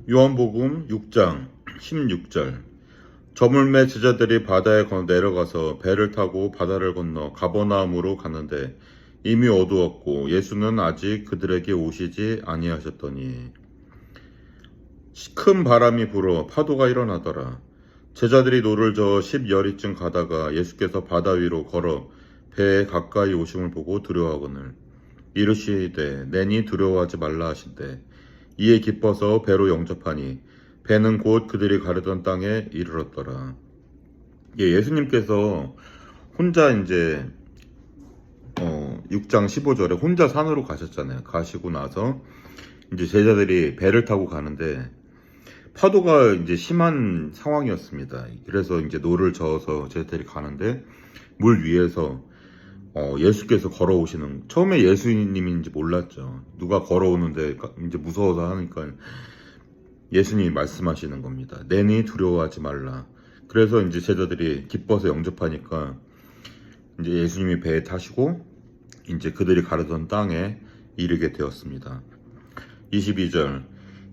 요한복음 6장 16절. 저물매 제자들이 바다에 내려가서 배를 타고 바다를 건너 가버나움으로 가는데 이미 어두웠고 예수는 아직 그들에게 오시지 아니하셨더니 큰 바람이 불어 파도가 일어나더라. 제자들이 노를 저어 10여리쯤 가다가 예수께서 바다 위로 걸어 배에 가까이 오심을 보고 두려워하거늘 이르시되 내니 두려워하지 말라 하신대 이에 기뻐서 배로 영접하니 배는 곧 그들이 가려던 땅에 이르렀더라. 예수님께서 혼자 이제 6장 15절에 혼자 산으로 가셨잖아요. 가시고 나서 이제 제자들이 배를 타고 가는데 파도가 이제 심한 상황이었습니다. 그래서 이제 노를 저어서 제자들이 가는데 물 위에서 예수께서 걸어오시는, 처음에 예수님인지 몰랐죠. 누가 걸어오는데 이제 무서워서 하니까 예수님이 말씀하시는 겁니다. 내니 두려워하지 말라. 그래서 이제 제자들이 기뻐서 영접하니까 이제 예수님이 배에 타시고 이제 그들이 가려던 땅에 이르게 되었습니다. 22절.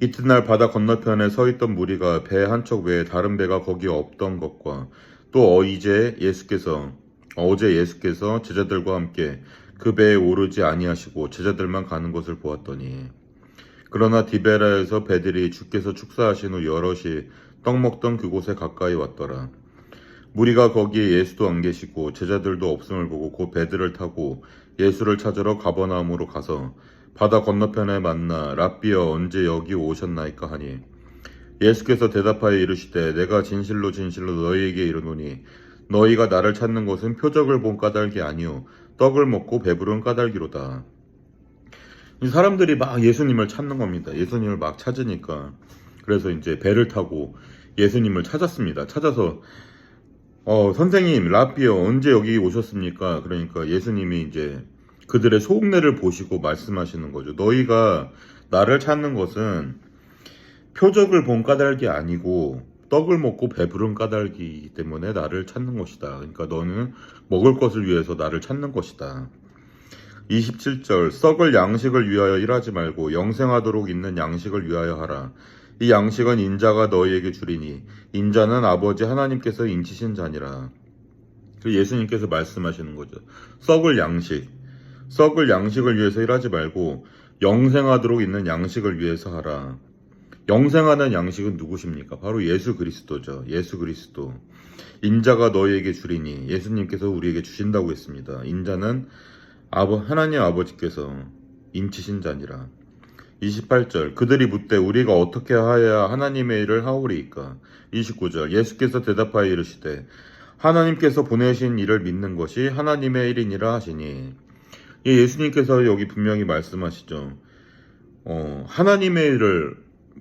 이튿날 바다 건너편에 서 있던 무리가 배 한 척 외에 다른 배가 거기 없던 것과 또 어제 예수께서 제자들과 함께 그 배에 오르지 아니하시고 제자들만 가는 것을 보았더니 그러나 디베라에서 배들이 주께서 축사하신 후 여럿이 떡 먹던 그곳에 가까이 왔더라. 무리가 거기에 예수도 안 계시고 제자들도 없음을 보고 곧 배들을 타고 예수를 찾으러 가버나움으로 가서 바다 건너편에 만나 랍비여 언제 여기 오셨나이까 하니 예수께서 대답하여 이르시되 내가 진실로 진실로 너희에게 이르노니 너희가 나를 찾는 것은 표적을 본 까닭이 아니요 떡을 먹고 배부른 까닭이로다. 사람들이 막 예수님을 찾는 겁니다. 예수님을 막 찾으니까 그래서 이제 배를 타고 예수님을 찾았습니다. 찾아서 선생님 랍비여 언제 여기 오셨습니까? 그러니까 예수님이 이제 그들의 속내를 보시고 말씀하시는 거죠. 너희가 나를 찾는 것은 표적을 본 까닭이 아니고 떡을 먹고 배부른 까닭이기 때문에 나를 찾는 것이다. 그러니까 너는 먹을 것을 위해서 나를 찾는 것이다. 27절. 썩을 양식을 위하여 일하지 말고 영생하도록 있는 양식을 위하여 하라. 이 양식은 인자가 너희에게 주리니 인자는 아버지 하나님께서 인치신 자니라. 예수님께서 말씀하시는 거죠. 썩을 양식을 위해서 일하지 말고 영생하도록 있는 양식을 위해서 하라. 영생하는 양식은 누구십니까? 바로 예수 그리스도죠. 예수 그리스도. 인자가 너희에게 주리니 예수님께서 우리에게 주신다고 했습니다. 인자는 하나님 아버지께서 인치신 자니라. 28절. 그들이 묻되 우리가 어떻게 하여야 하나님의 일을 하오리이까? 29절. 예수께서 대답하여 이르시되 하나님께서 보내신 일을 믿는 것이 하나님의 일이니라 하시니 예수님께서 여기 분명히 말씀하시죠. 하나님의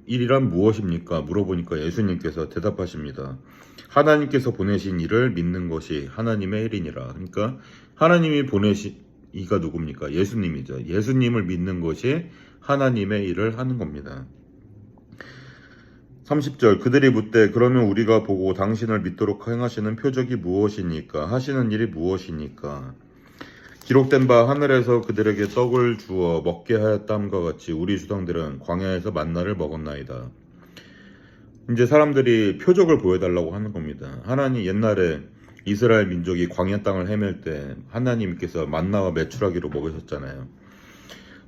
일이란 무엇입니까? 물어보니까 예수님께서 대답하십니다. 하나님께서 보내신 일을 믿는 것이 하나님의 일이니라. 그러니까 하나님이 이가 누굽니까? 예수님이죠. 예수님을 믿는 것이 하나님의 일을 하는 겁니다. 30절. 그들이 묻되 그러면 우리가 보고 당신을 믿도록 행하시는 표적이 무엇이니까? 하시는 일이 무엇이니까? 기록된 바 하늘에서 그들에게 떡을 주어 먹게 하였다함과 같이 우리 조상들은 광야에서 만나를 먹었나이다. 이제 사람들이 표적을 보여달라고 하는 겁니다. 하나님 옛날에 이스라엘 민족이 광야 땅을 헤맬 때 하나님께서 만나와 메추라기로 먹으셨잖아요.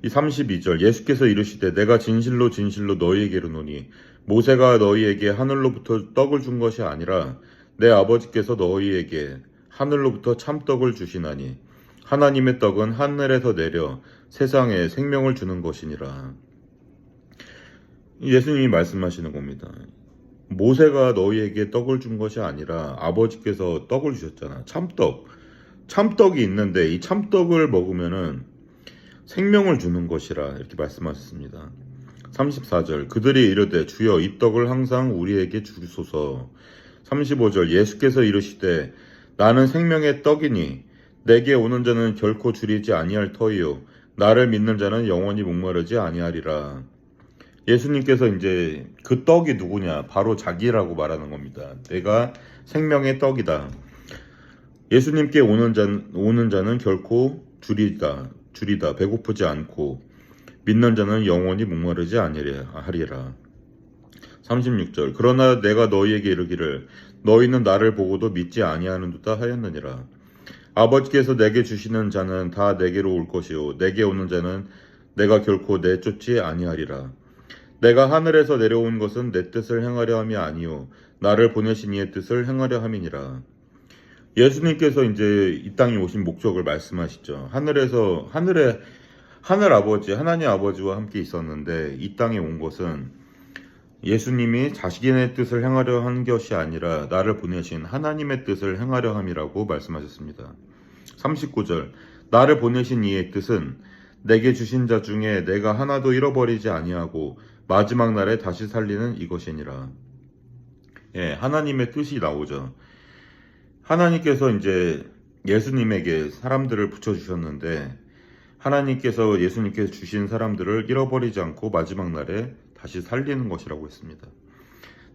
이 32절. 예수께서 이르시되 내가 진실로 진실로 너희에게 이르노니 모세가 너희에게 하늘로부터 떡을 준 것이 아니라 내 아버지께서 너희에게 하늘로부터 참떡을 주시나니 하나님의 떡은 하늘에서 내려 세상에 생명을 주는 것이니라. 예수님이 말씀하시는 겁니다. 모세가 너희에게 떡을 준 것이 아니라 아버지께서 떡을 주셨잖아. 참떡이 있는데 이 참떡을 먹으면은 생명을 주는 것이라 이렇게 말씀하셨습니다. 34절. 그들이 이르되 주여 이 떡을 항상 우리에게 주소서. 35절. 예수께서 이르시되 나는 생명의 떡이니 내게 오는 자는 결코 줄이지 아니할 터이요 나를 믿는 자는 영원히 목마르지 아니하리라. 예수님께서 이제 그 떡이 누구냐? 바로 자기라고 말하는 겁니다. 내가 생명의 떡이다. 예수님께 오는 자는 결코 줄이다 배고프지 않고 믿는 자는 영원히 목마르지 아니하리라. 36절. 그러나 내가 너희에게 이르기를 너희는 나를 보고도 믿지 아니하는도다 하였느니라. 아버지께서 내게 주시는 자는 다 내게로 올 것이요 내게 오는 자는 내가 결코 내쫓지 아니하리라. 내가 하늘에서 내려온 것은 내 뜻을 행하려 함이 아니요 나를 보내신 이의 뜻을 행하려 함이니라. 예수님께서 이제 이 땅에 오신 목적을 말씀하시죠. 하늘 아버지, 하나님 아버지와 함께 있었는데 이 땅에 온 것은 예수님이 자신의 뜻을 행하려 한 것이 아니라 나를 보내신 하나님의 뜻을 행하려 함이라고 말씀하셨습니다. 39절. 나를 보내신 이의 뜻은 내게 주신 자 중에 내가 하나도 잃어버리지 아니하고 마지막 날에 다시 살리는 이것이니라. 예, 하나님의 뜻이 나오죠. 하나님께서 이제 예수님에게 사람들을 붙여주셨는데 하나님께서 예수님께서 주신 사람들을 잃어버리지 않고 마지막 날에 다시 살리는 것이라고 했습니다.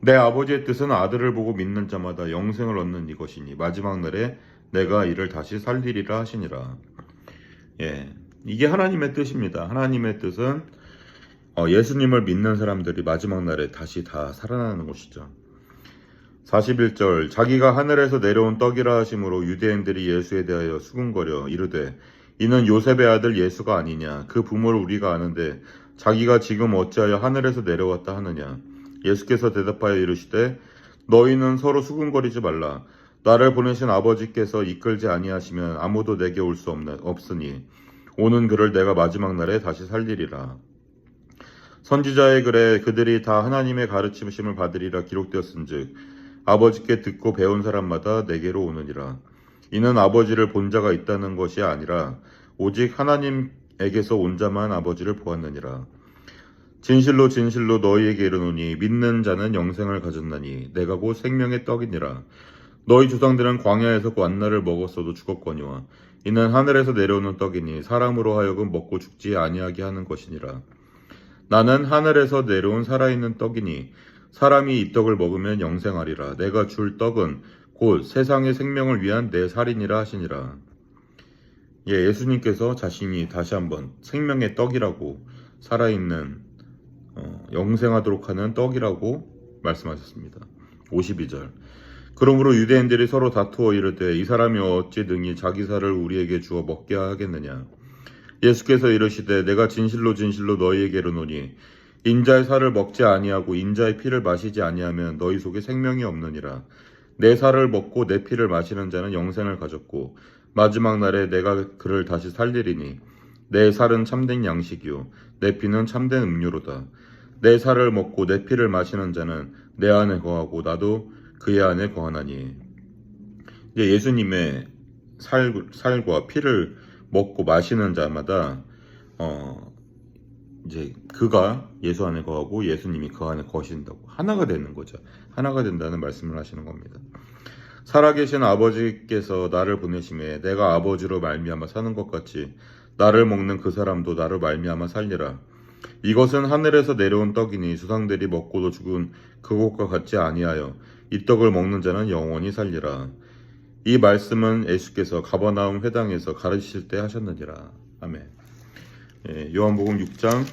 내 아버지의 뜻은 아들을 보고 믿는 자마다 영생을 얻는 이것이니 마지막 날에 내가 이를 다시 살리리라 하시니라. 예, 이게 하나님의 뜻입니다. 하나님의 뜻은 예수님을 믿는 사람들이 마지막 날에 다시 다 살아나는 것이죠. 41절. 자기가 하늘에서 내려온 떡이라 하심으로 유대인들이 예수에 대하여 수군거려 이르되 이는 요셉의 아들 예수가 아니냐. 그 부모를 우리가 아는데 자기가 지금 어찌하여 하늘에서 내려왔다 하느냐. 예수께서 대답하여 이르시되 너희는 서로 수군거리지 말라. 나를 보내신 아버지께서 이끌지 아니하시면 아무도 내게 올 수 없으니 오는 그를 내가 마지막 날에 다시 살리리라. 선지자의 글에 그들이 다 하나님의 가르침을 받으리라 기록되었은즉 아버지께 듣고 배운 사람마다 내게로 오느니라. 이는 아버지를 본 자가 있다는 것이 아니라 오직 하나님에게서 온 자만 아버지를 보았느니라. 진실로 진실로 너희에게 이르노니 믿는 자는 영생을 가졌나니 내가 곧 생명의 떡이니라. 너희 조상들은 광야에서 만나를 먹었어도 죽었거니와 이는 하늘에서 내려오는 떡이니 사람으로 하여금 먹고 죽지 아니하게 하는 것이니라. 나는 하늘에서 내려온 살아있는 떡이니 사람이 이 떡을 먹으면 영생하리라. 내가 줄 떡은 곧 세상의 생명을 위한 내 살이니라 하시니라. 예, 예수님께서 자신이 다시 한번 생명의 떡이라고 살아있는 영생하도록 하는 떡이라고 말씀하셨습니다. 52절. 그러므로 유대인들이 서로 다투어 이르되 이 사람이 어찌 능히 자기 살을 우리에게 주어 먹게 하겠느냐. 예수께서 이르시되 내가 진실로 진실로 너희에게 이르노니 인자의 살을 먹지 아니하고 인자의 피를 마시지 아니하면 너희 속에 생명이 없느니라. 내 살을 먹고 내 피를 마시는 자는 영생을 가졌고 마지막 날에 내가 그를 다시 살리리니 내 살은 참된 양식이요 내 피는 참된 음료로다. 내 살을 먹고 내 피를 마시는 자는 내 안에 거하고 나도 그의 안에 거하나니. 예수님의 살과 피를 먹고 마시는 자마다 이제 그가 예수 안에 거하고 예수님이 그 안에 거신다고 하나가 되는 거죠. 하나가 된다는 말씀을 하시는 겁니다. 살아계신 아버지께서 나를 보내심에 내가 아버지로 말미암아 사는 것 같이 나를 먹는 그 사람도 나를 말미암아 살리라. 이것은 하늘에서 내려온 떡이니 조상들이 먹고도 죽은 그것과 같지 아니하여 이 떡을 먹는 자는 영원히 살리라. 이 말씀은 예수께서 가버나움 회당에서 가르치실 때 하셨느니라. 아멘. 예, 요한복음 6장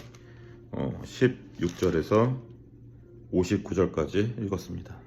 16절에서 59절까지 읽었습니다.